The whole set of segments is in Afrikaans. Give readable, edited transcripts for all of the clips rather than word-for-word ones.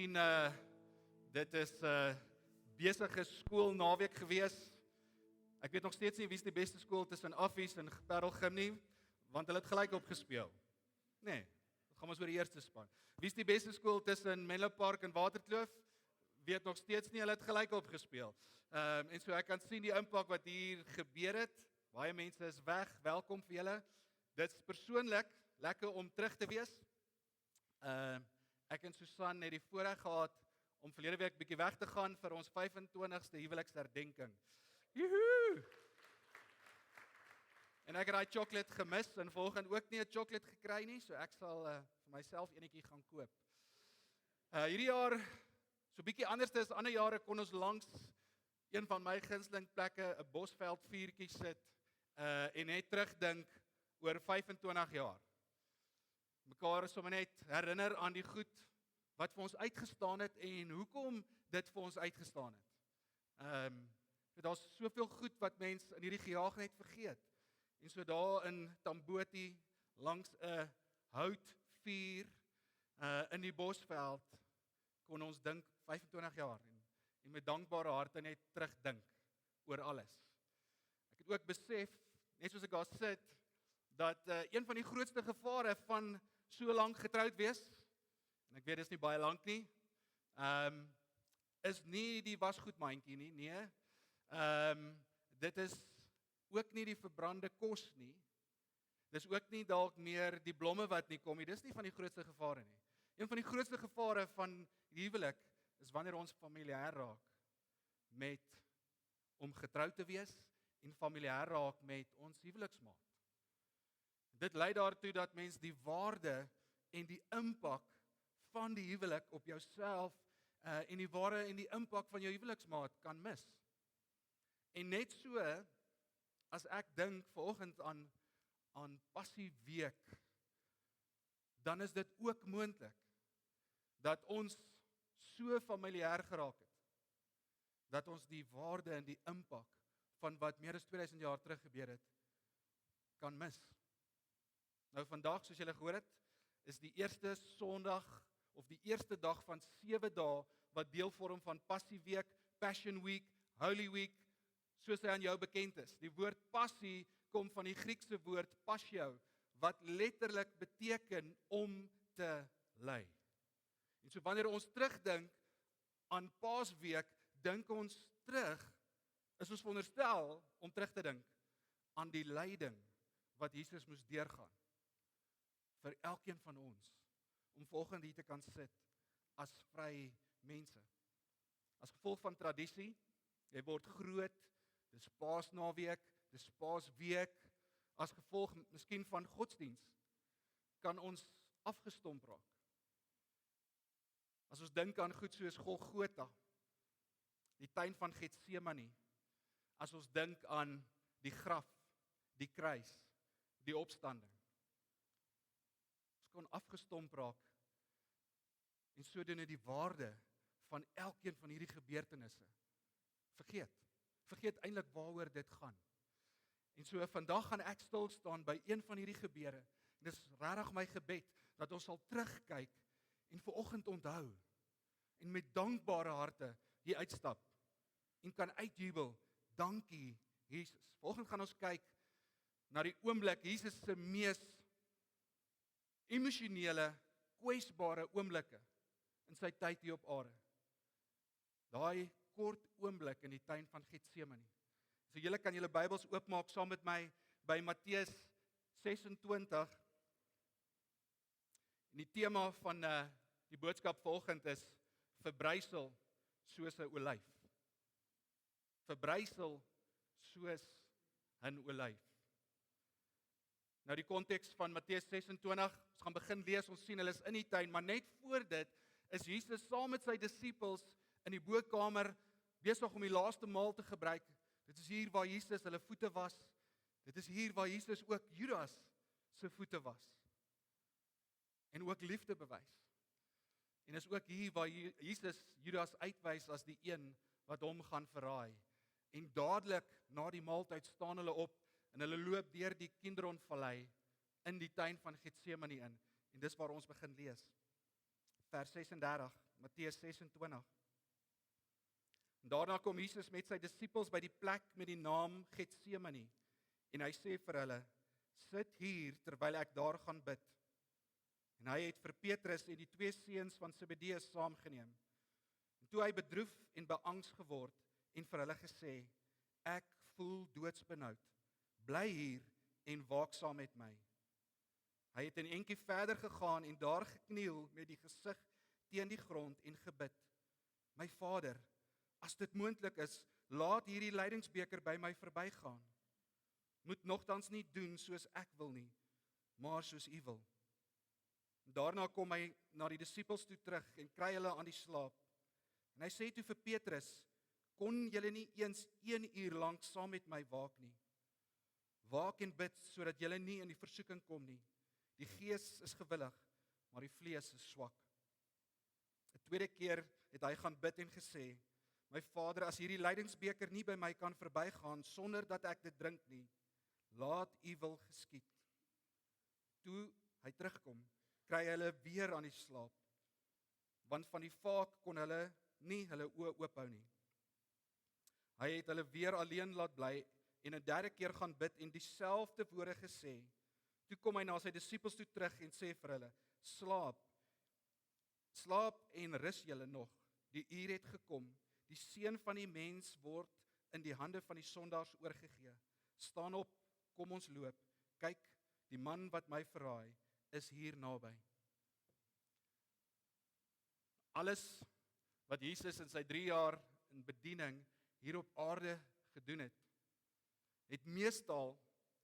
sien dit is besige skoolnaweek gewees. Ek weet nog steeds nie wie is die beste skool tussen Affies en Parelgym nie, want hulle het gelyk opgespeel. Nee, gaan ons oor die eerste span. Wie is die beste skool tussen Menlo Park en Waterkloof? Weet nog steeds nie, hulle het gelyk opgespeel. En so ek kan sien die impak wat hier gebeur het. Baie mense is weg, welkom vir julle. Dit is persoonlik lekker om terug te wees. Ek en Susan het die voorreg gehad om verlede week bietjie weg te gaan vir ons 25ste huweliksherdenking. Joehoe! En ek het daai chocolate gemis en volgende ook nie 'n chocolate gekry nie, so ek sal vir myself enetjie gaan koop. Hierdie jaar so bietjie anders as ander jare kon ons langs een van my gunsteling plekke 'n Bosveld vuurtjie sit en net terugdink oor 25 jaar. Mekaar sommer net herinner aan die goed wat vir ons uitgestaan het en hoekom dit vir ons uitgestaan het. Daar's soveel goed wat mens in hierdie gejaag net vergeet. En so daar in Tamboti langs 'n houtvuur in die Bosveld kon ons dink 25 jaar en met dankbare harte net terugdink oor alles. Ek het ook besef, net soos ek daar sit, dat een van die grootste gevare van so lank getroud wees, en ek weet dis nie baie lank nie, is nie die wasgoedmandjie nie, nee. Dit is ook nie die verbrande kos nie. Dis ook nie dalk meer die blomme wat nie kom nie. Dis nie van die grootste gevare nie. Een van die grootste gevare van die huwelik is wanneer ons familier raak met om getroud te wees en familier raak met ons huweliksmaat. Dit lei daartoe dat mens die waarde en die impak van die huwelik op jouself en die waarde en die impak van jou huweliksmaat kan mis. En net so, as ek dink vanoggend aan Passieweek, dan is dit ook moontlik dat ons so familier geraak het, dat ons die waarde en die impak van wat meer as 2000 jaar terug gebeur het, kan mis. Nou vandag, soos julle gehoor het, is die eerste Sondag of die eerste dag van 7 dae wat deel vorm van Passieweek, Passion Week, Holy Week, soos hy aan jou bekend is. Die woord passie kom van die Griekse woord passio, wat letterlik beteken om te ly. En so wanneer ons terugdink aan Paasweek, dink ons terug, is ons veronderstel om terug te dink aan die lyding wat Jesus moes deurgaan vir elkeen van ons, om volgende hier te kan sit as vry mense. As gevolg van tradisie, jy word groot, dis Paasnaweek, dis Paasweek, as gevolg miskien van godsdiens, kan ons afgestomp raak. As ons dink aan goed soos Golgotha, die tuin van Getsemane, as ons dink aan die graf, die kruis, die opstanding, ons kan afgestomp raak en sodoende die waarde van elkeen van hierdie gebeurtenisse vergeet eintlik waaroor dit gaan. En so vandag gaan ek stil staan by een van hierdie gebeure. En dis regtig my gebed dat ons sal terugkyk en vanoggend onthou en met dankbare harte hier uitstap en kan uitjubel, dankie Jesus. Vanoggend gaan ons kyk na die oomblik, Jesus se mees emosionele, kwesbare oomblikke in sy tyd hier op aarde. Daai kort oomblik in die tuin van Getsemane. So julle kan julle Bybels oopmaak saam met my by Matteus 26. En die tema van die boodskap vanoggend is verbrysel soos 'n olyf. Verbrysel soos 'n olyf. Nou die konteks van Matteus 26, ons gaan begin lees, ons sien hulle is in die tuin, maar net voor dit is Jesus saam met sy disippels in die bokkamer besig om die laaste maal te gebruik. Dit is hier waar Jesus hulle voete was. Dit is hier waar Jesus ook Judas se voete was. En ook liefde bewys. En is ook hier waar Jesus Judas uitwys as die een wat hom gaan verraai. En dadelik na die maaltyd staan hulle op en hulle loop deur die Kidron-vallei in die tuin van Getsemane in. En dis waar ons begin lees. Vers 36, Matteus 26. En daarna kom Jesus met sy disippels by die plek met die naam Getsemane en hy sê vir hulle: "Sit hier terwyl ek daar gaan bid." En hy het vir Petrus en die twee seuns van Zebedeus saamgeneem. En toe hy bedroef en beangs geword en vir hulle gesê: "Ek voel doodsbenoud. Bly hier en waak saam met my." Hy het 'n entjie verder gegaan en daar gekniel met die gesig teen die grond en gebid: "My Vader, as dit moontlik is, laat hierdie lydingsbeker by my verbygaan. Moet nogtans nie doen soos ek wil nie, maar soos U wil." Daarna kom hy na die disippels toe terug en kry hulle aan die slaap. En hy sê toe vir Petrus: "Kon julle nie eens 1 uur lank saam met my waak nie? Waak en bid sodat julle nie in die versoeking kom nie. Die gees is gewillig, maar die vlees is swak." 'n tweede keer het hy gaan bid en gesê: "My Vader, as hierdie lydingsbeker nie by my kan verbygaan sonder dat ek dit drink nie, laat U wil geskied." Toe hy terugkom, kry hulle weer aan die slaap, want van die vaak kon hulle nie hulle oë oophou nie. Hy het hulle weer alleen laat bly en 'n derde keer gaan bid en dieselfde woorde gesê. Toe kom hy na sy disippels toe terug en sê vir hulle: Slaap en rus julle nog. Die uur het gekom. Die seun van die mens word in die hande van die sondaars oorgegee. Staan op, kom ons loop. Kyk, die man wat my verraai is hier naby." Alles wat Jesus in sy 3 jaar in bediening hier op aarde gedoen het meestal,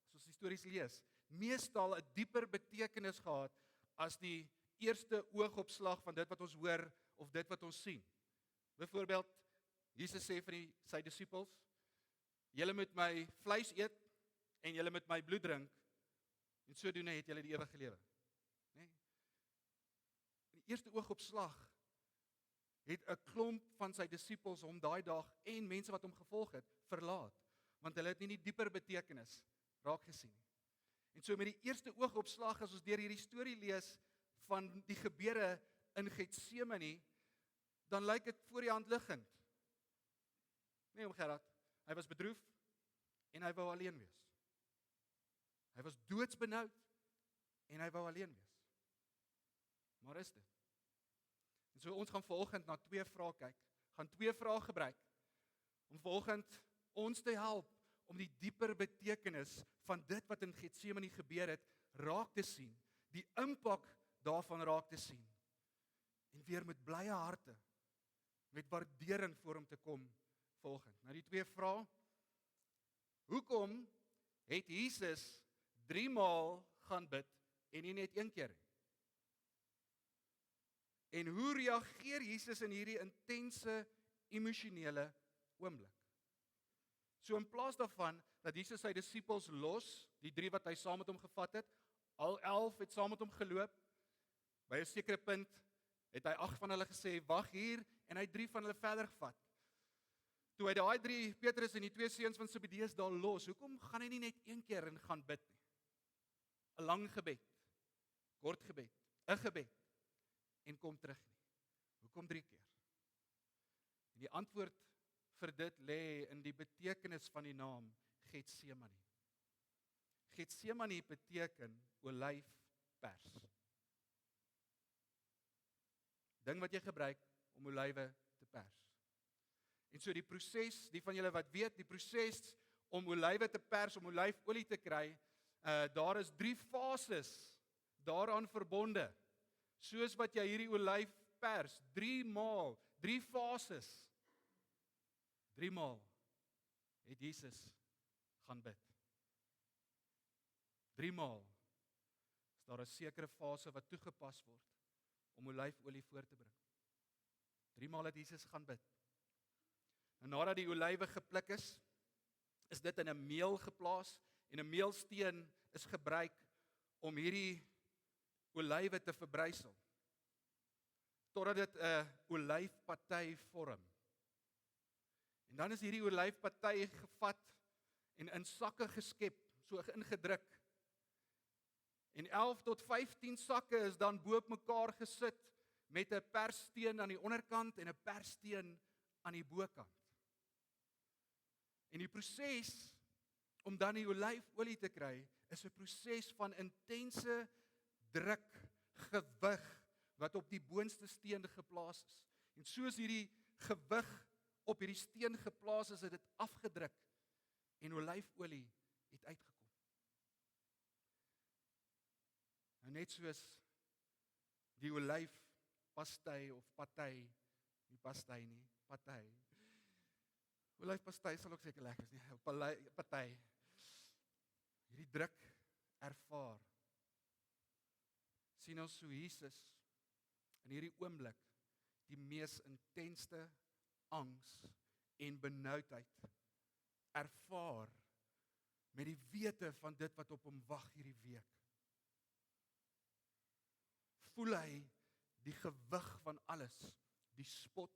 as ons die stories lees, meestal 'n dieper betekenis gehad as die eerste oogopslag van dit wat ons hoor of dit wat ons sien. Byvoorbeeld, Jesus sê vir sy disippels: "Julle moet my vleis eet en julle moet my bloed drink en sodoende het julle die ewige lewe." Nee. In die eerste oogopslag het 'n klomp van sy disippels hom daai dag en mense wat hom gevolg het, verlaat, want hulle het nie die dieper betekenis raak gesien nie. En so met die eerste oogopslag, as ons deur hierdie storie lees van die gebeure in Getsemane, dan lyk dit voor die hand liggend. Nee, om Gerard, hy was bedroef en hy wou alleen wees. Hy was doodsbenoud en hy wou alleen wees. Maar is dit? En so ons gaan vanoggend na 2 vrae kyk, gaan 2 vrae gebruik om vanoggend ons te help om die dieper betekenis van dit wat in Getsemane gebeur het, raak te sien, die impak daarvan raak te sien, en weer met blye harte, met waardering voor hom te kom volgend. Nou die 2 vrae: hoekom het Jesus 3 maal gaan bid en nie net 1 keer nie? En hoe reageer Jesus in hierdie intense emosionele oomblik? So in plaas daarvan dat Jesus sy disippels los, die 3 wat hy saam met hom gevat het, al 11 het saam met hom geloop, by 'n sekere punt het hy 8 van hulle gesê, wag hier, en hy 3 van hulle verder gevat. Toe hy daai 3, Petrus en die 2 seuns van Zebedeus daar los, hoekom gaan hy nie net 1 keer en gaan bid nie? 'n Lang gebed, kort gebed, 'n gebed, en kom terug nie. Hoekom 3 keer? En die antwoord vir dit lê in die betekenis van die naam Getsemane. Getsemane beteken olyfpers. Ding wat jy gebruik om olywe te pers. En so die proses, die van julle wat weet, die proses om olywe te pers, om olyfolie te kry, daar is 3 fases daaraan verbonde. Soos wat jy hierdie olyf pers, 3 maal, 3 fases. 3 maal het Jesus gaan bid. 3 maal is daar 'n sekere fase wat toegepas word om olyfolie voor te bring. 3 maal het Jesus gaan bid. En nadat die olywe gepluk is dit in 'n meel geplaas en 'n meelsteen is gebruik om hierdie olywe te verbrysel, totdat dit 'n olyfpaty vorm. En dan is hierdie olyfpaty gevat en in sakke geskep, so ingedruk. En 11 tot 15 sakke is dan bo op mekaar gesit met 'n perssteen aan die onderkant en 'n perssteen aan die bokant. En die proses om dan die olyfolie te kry, is 'n proses van intense druk, gewig wat op die boonste steen geplaas is. En soos hierdie gewig op hierdie steen geplaas is, het dit afgedruk en olyfolie het uitgekom. Nou net soos die olyfpastei of patei, nie pastei nie, patei. Olyfpastei sal ook seker lekker wees, nie, patei. Hierdie druk ervaar. Sien ons so Jesus in hierdie oomblik die mees intenste angs en benoudheid ervaar met die wete van dit wat op hom wag hierdie week. Voel hy die gewig van alles, die spot,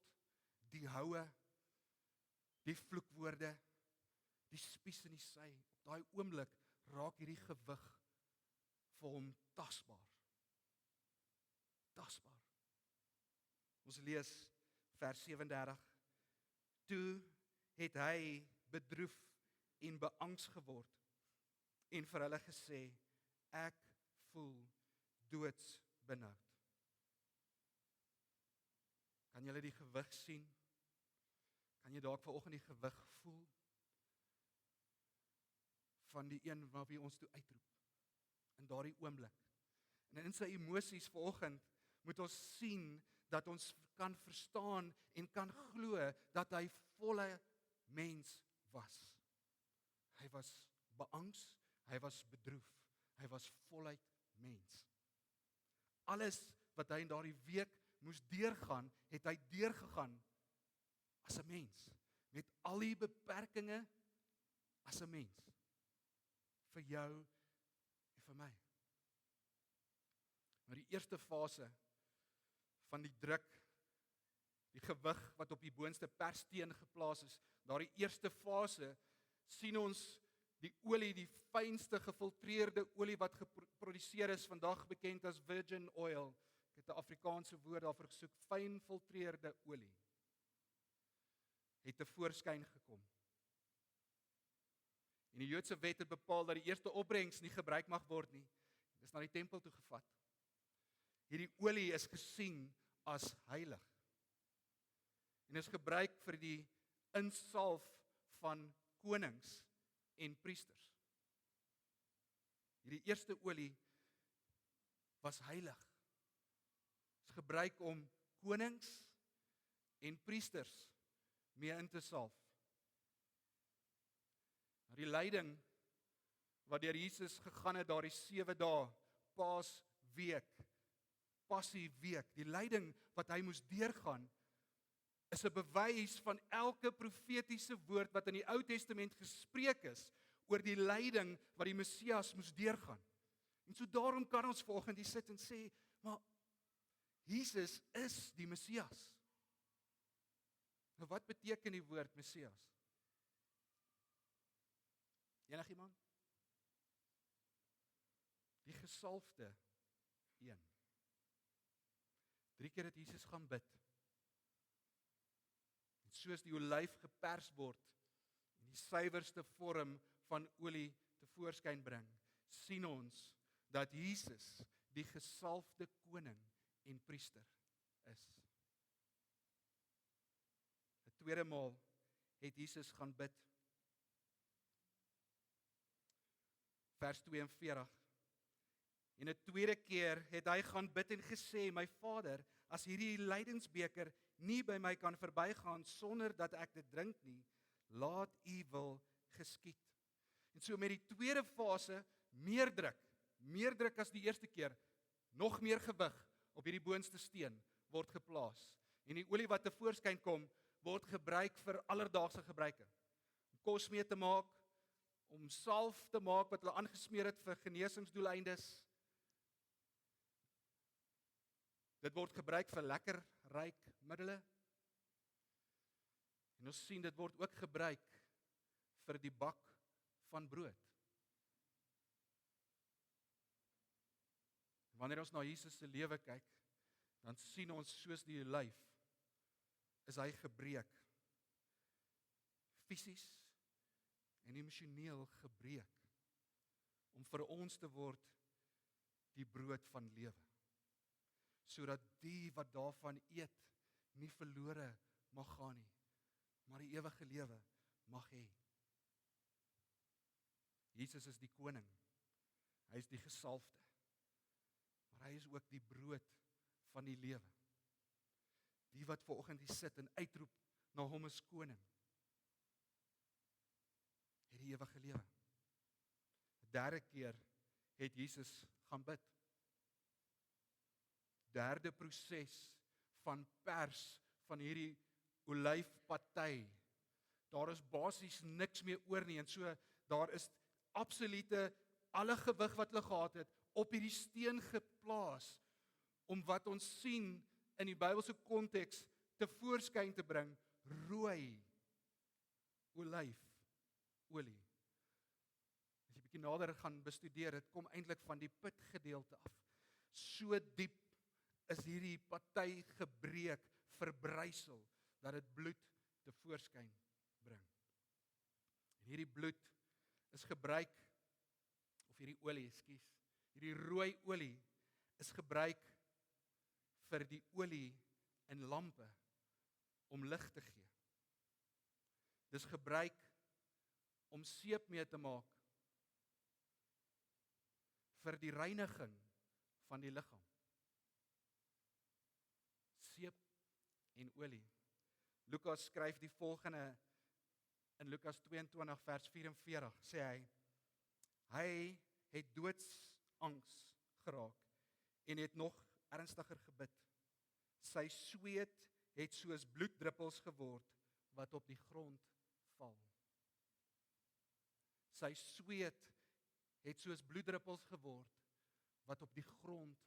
die houe, die vloekwoorde, die spies in die sy. Op daai oomblik raak hierdie gewig vir hom tasbaar. Tasbaar. Ons lees vers 37. Toe het hy bedroef en beangs geword en vir hulle gesê, ek voel doodsbenoud. Kan julle die gewig sien? Kan jy dalk vanoggend die gewig voel van die een wat wie ons toe uitroep in daardie oomblik? En in sy emosies vanoggend moet ons sien dat ons kan verstaan en kan glo dat hy volle mens was. Hy was beangs, hy was bedroef, hy was voluit mens. Alles wat hy in daardie week moes deurgaan, het hy deurgegaan as 'n mens, met al die beperkings as 'n mens, vir jou en vir my. Maar die eerste fase van die druk, die gewig wat op die boonste perssteen geplaas is, daardie eerste fase sien ons die olie, die fynste gefiltreerde olie wat geproduseer is, vandag bekend as virgin oil. Ek het 'n Afrikaanse woord daarvoor gesoek, fyn filtreerde olie, het te voorskyn gekom. En die Joodse wet het bepaal dat die eerste opbrengs nie gebruik mag word nie. Dit is na die tempel toe gevat. Hierdie olie is gesien as heilig. En is gebruik vir die insalf van konings en priesters. Hierdie eerste olie was heilig. Is gebruik om konings en priesters mee in te salf. Maar die lyding wat deur Jesus gegaan het daardie 7 dae, Paasweek, Passieweek, die lyding wat hy moes deurgaan, is 'n bewys van elke profetiese woord wat in die Ou Testament gespreek is oor die lyding wat die Messias moes deurgaan. En so daarom kan ons vanoggend hier sit en sê, maar Jesus is die Messias. Nou wat beteken die woord Messias? Enigiemand? Die gesalfde een. 3 keer het Jesus gaan bid. En soos die olyf gepers word en die suiwerste vorm van olie tevoorskyn bring, sien ons dat Jesus die gesalfde koning en priester is. 'n tweede maal het Jesus gaan bid. Vers 42. En 'n tweede keer het hy gaan bid en gesê, my Vader, as hierdie lydingsbeker nie by my kan verbygaan sonder dat ek dit drink nie, laat U wil geskied. En so met die tweede fase, meer druk as die eerste keer, nog meer gewig op hierdie boonste steen word geplaas. En die olie wat tevoorskyn kom, word gebruik vir alledaagse gebruike. Om kos mee te maak, om salf te maak wat hulle aangesmeer het vir genesingsdoeleindes. Dit word gebruik vir lekker ryk middele. En ons sien dit word ook gebruik vir die bak van brood. Wanneer ons na Jesus se lewe kyk, dan sien ons soos die olyf, is hy gebreek. Fisies en emosioneel gebreek, om vir ons te word die brood van lewe. Sodat die wat daarvan eet, nie verlore mag gaan nie, maar die ewige lewe mag hê. Jesus is die koning, hy is die gesalfde, maar hy is ook die brood van die lewe. Die wat vanoggend hier sit en uitroep na hom as koning, het die ewige lewe. 3de keer het Jesus gaan bid. 3de proses van pers van hierdie olyfparty. Daar is basies niks meer oor nie, en so daar is absolute alle gewig wat hulle gehad het op hierdie steen geplaas om wat ons sien in die Bybelse konteks te voorskyn te bring, rooi olyfolie. As jy bietjie nader gaan bestudeer, dit kom eintlik van die put gedeelte af. So diep is hierdie party gebreek, verbrysel, dat dit bloed te voorskyn bring. En hierdie bloed is gebruik, of hierdie olie, hierdie rooi olie is gebruik vir die olie in lampe om lig te gee. Dis gebruik om seep mee te maak vir die reiniging van die liggaam. Seep en olie. Lukas skryf die volgende in Lukas 22 vers 44, sê hy het doodsangs geraak en het nog ernstiger gebid. Sy sweet het soos bloeddruppels geword wat op die grond val. Sy sweet het soos bloeddruppels geword wat op die grond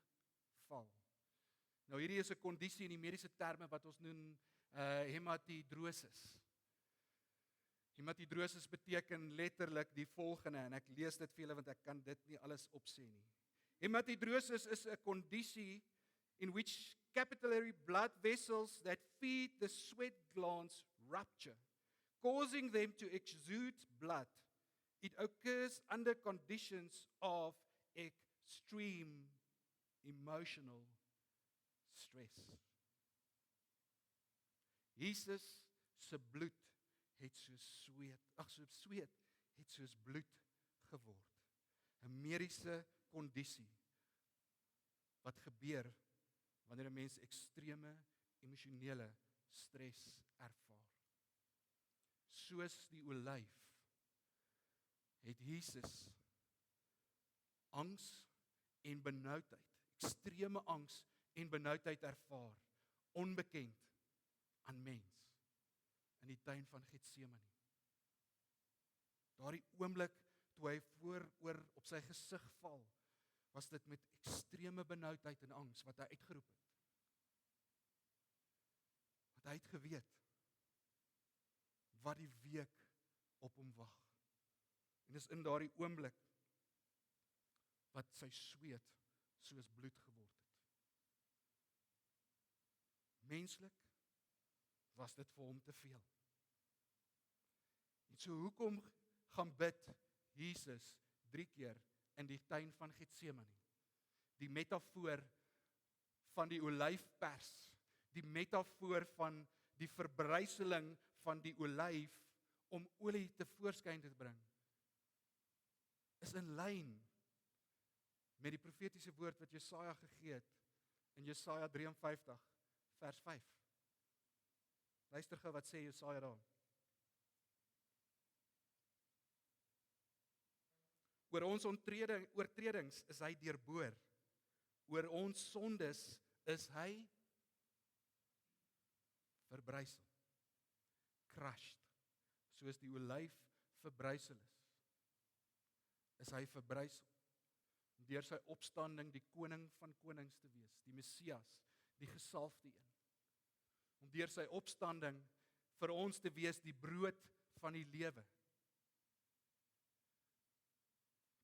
val. Nou hierdie is 'n kondisie in die mediese terme wat ons noem hematidrosis. Hematidrosis beteken letterlik die volgende, en ek lees dit vir julle want ek kan dit nie alles opsê nie. Hematidrosis is 'n kondisie in which capillary blood vessels that feed the sweat glands rupture, causing them to exude blood. It occurs under conditions of extreme emotional stress. Jesus se bloed het sweet het soos bloed geword. 'n Mediese kondisie wat gebeur wanneer 'n mens ekstreme emosionele stres ervaar. Soos die olyf het Jesus angs en benoudheid, ekstreme angs en benoudheid ervaar, onbekend aan mens, in die tuin van Getsemane. Daardie oomblik toe hy vooroor op sy gesig val, was dit met ekstreme benoudheid en angs wat hy uitgeroep het. Want hy het geweet wat die week op hom wag. En dis in daardie oomblik wat sy sweet soos bloed geword het. Menslik was dit vir hom te veel. En so hoekom gaan bid Jesus 3 keer in die tuin van Getsemane? Die metafoor van die olyfpers, die metafoor van die verbryseling van die olyf om olie te voorskyn te bring, is in lyn met die profetiese woord wat Jesaja gegee het in Jesaja 53 vers 5. Luister gou wat sê Jesaja daar. Oor ons oortredings is hy deurboor. Oor ons sondes is hy verbrysel. Crushed. Soos die olyf verbrysel is hy verbrysel. Deur sy opstanding die koning van konings te wees, die Messias, die gesalfde een. Om deur sy opstanding vir ons te wees die brood van die lewe.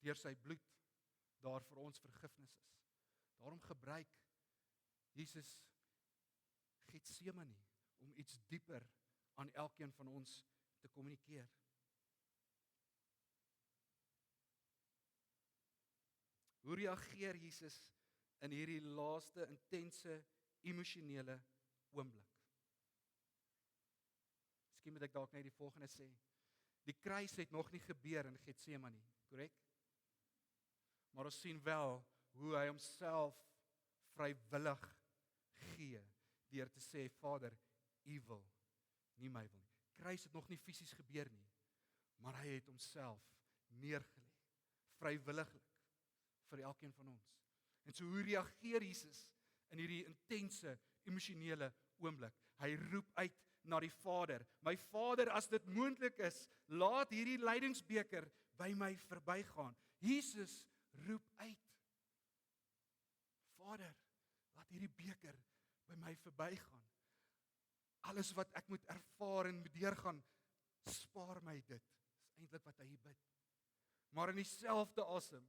Deur sy bloed daar vir ons vergifnis is. Daarom gebruik Jesus Getsemane om iets dieper aan elkeen van ons te kommunikeer. Hoe reageer Jesus in hierdie laaste intense emosionele oomblik? Miskien moet ek dalk net die volgende sê. Die kruis het nog nie gebeur in Getsemane, korrek? Maar ons sien wel hoe hy homself vrywillig gee deur te sê, Vader, U wil, nie my wil nie. Kruis het nog nie fisies gebeur nie, maar hy het homself neergelê, vrywilliglik vir elkeen van ons. En so hoe reageer Jesus in hierdie intense emosionele oomblik? Hy roep uit na die Vader. My Vader, as dit moontlik is, laat hierdie lydingsbeker by my verbygaan. Jesus roep uit. Vader, laat hierdie beker by my verbygaan. Alles wat ek moet ervaar en moet deurgaan, spaar my dit. Dis eintlik wat hy bid. Maar in dieselfde asem,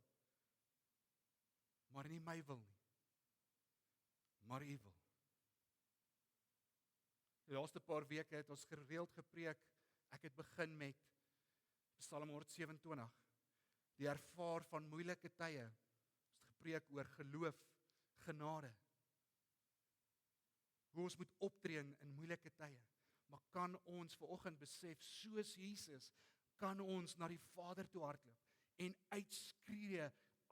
maar nie my wil nie, maar U wil. Die laaste paar weke het ons gereeld gepreek. Ek het begin met Psalm 127. Die ervaar van moeilike tye. Ons het gepreek oor geloof, genade. Hoe ons moet optree in moeilike tye. Maar kan ons vanoggend besef, soos Jesus, kan ons na die Vader toe hardloop en uitskree,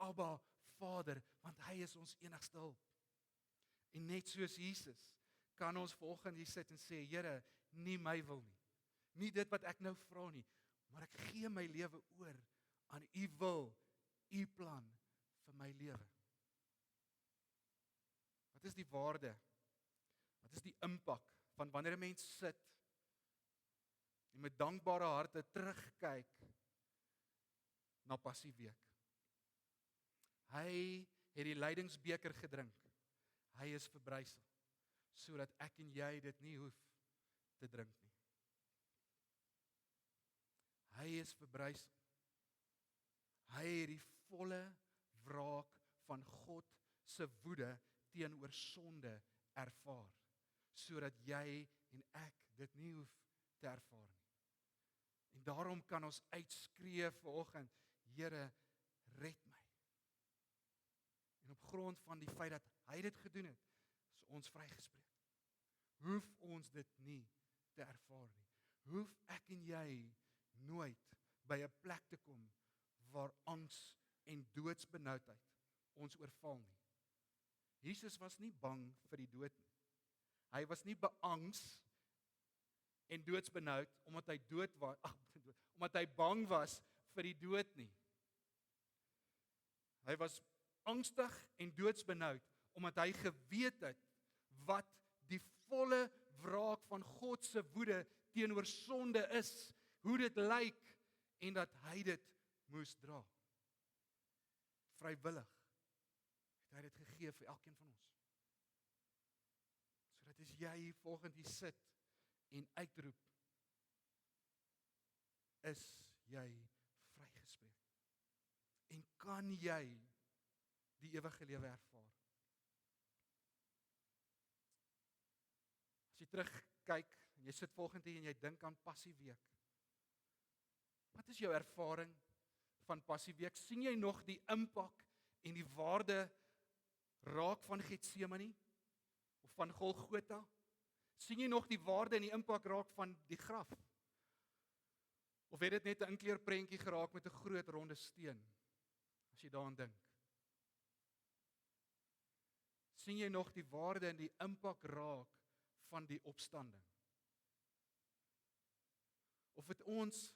Abba, Vader, want hy is ons enigste hulp. En net soos Jesus, kan ons vanoggend hier sit en sê, Here, nie my wil nie. Nie dit wat ek nou vra nie, maar ek gee my lewe oor aan U wil, U plan vir my lewe. Wat is die waarde? Wat is die impak van wanneer 'n mens sit en met dankbare harte terugkyk na Passieweek? Hy het die lydingsbeker gedrink. Hy is verbrysel, sodat ek en jy dit nie hoef te drink nie. Hy is verbrysel. Hy het die volle wraak van God se woede teenoor sonde ervaar, sodat jy en ek dit nie hoef te ervaar nie. En daarom kan ons uitskree vanoggend, Here, red my. En op grond van die feit dat hy dit gedoen het, is ons vrygespreek. Hoef ons dit nie te ervaar nie. Hoef ek en jy nooit by 'n plek te kom waar angs en doodsbenoudheid ons oorval nie. Jesus was nie bang vir die dood nie. Hy was nie beangs en doodsbenoud omdat hy omdat hy bang was vir die dood nie. Hy was angstig en doodsbenoud omdat hy geweet het wat die volle wraak van God se woede teenoor sonde is, hoe dit lyk en dat hy dit moes dra. Vrywillig het hy dit gegee vir elkeen van ons. Sodat as jy volgende hier sit en uitroep, is jy vrygespreek. En kan jy die ewige lewe ervaar? As jy terugkyk en jy sit volgende hier en jy dink aan Passieweek. Wat is jou ervaring van Passieweek? Sien jy nog die impak en die waarde raak van Getsemane of van Golgotha? Sien jy nog die waarde en die impak raak van die graf? Of het dit net 'n inkleurprentjie geraak met 'n groot ronde steen? As jy daaraan dink. Sien jy nog die waarde en die impak raak van die opstanding? Of het ons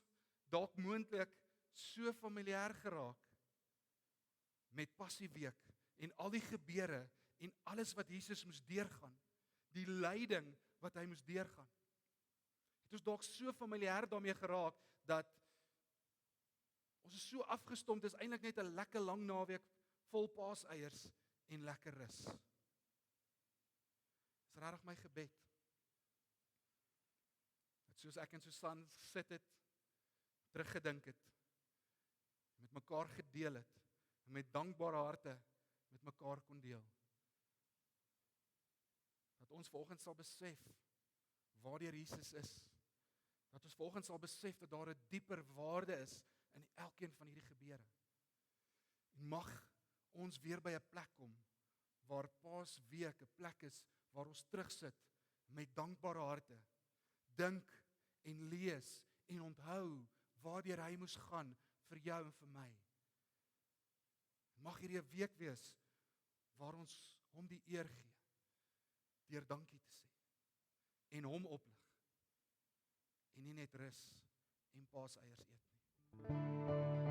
dalk moontlik so familier geraak met Passieweek en al die gebeure en alles wat Jesus moes deurgaan, die lyding wat hy moes deurgaan. Het ons dalk so familier daarmee geraak dat ons is so afgestomp, dit is eintlik net 'n lekker lang naweek vol paaseiers en lekker rus. Dis regtig my gebed. Dat soos ek en Susan sit het, teruggedink het, met mekaar gedeel het, en met dankbare harte met mekaar kon deel. Dat ons vanoggend sal besef waardeur Jesus is. Dat ons vanoggend sal besef dat daar 'n dieper waarde is in elkeen van hierdie gebeure. En mag ons weer by 'n plek kom waar Paasweek 'n plek is waar ons terugsit met dankbare harte, dink en lees en onthou waardeur hy moes gaan vir jou en vir my. Mag hierdie 'n week wees waar ons hom die eer gee deur dankie te sê en hom oplig en nie net rus en paaseiers eet nie.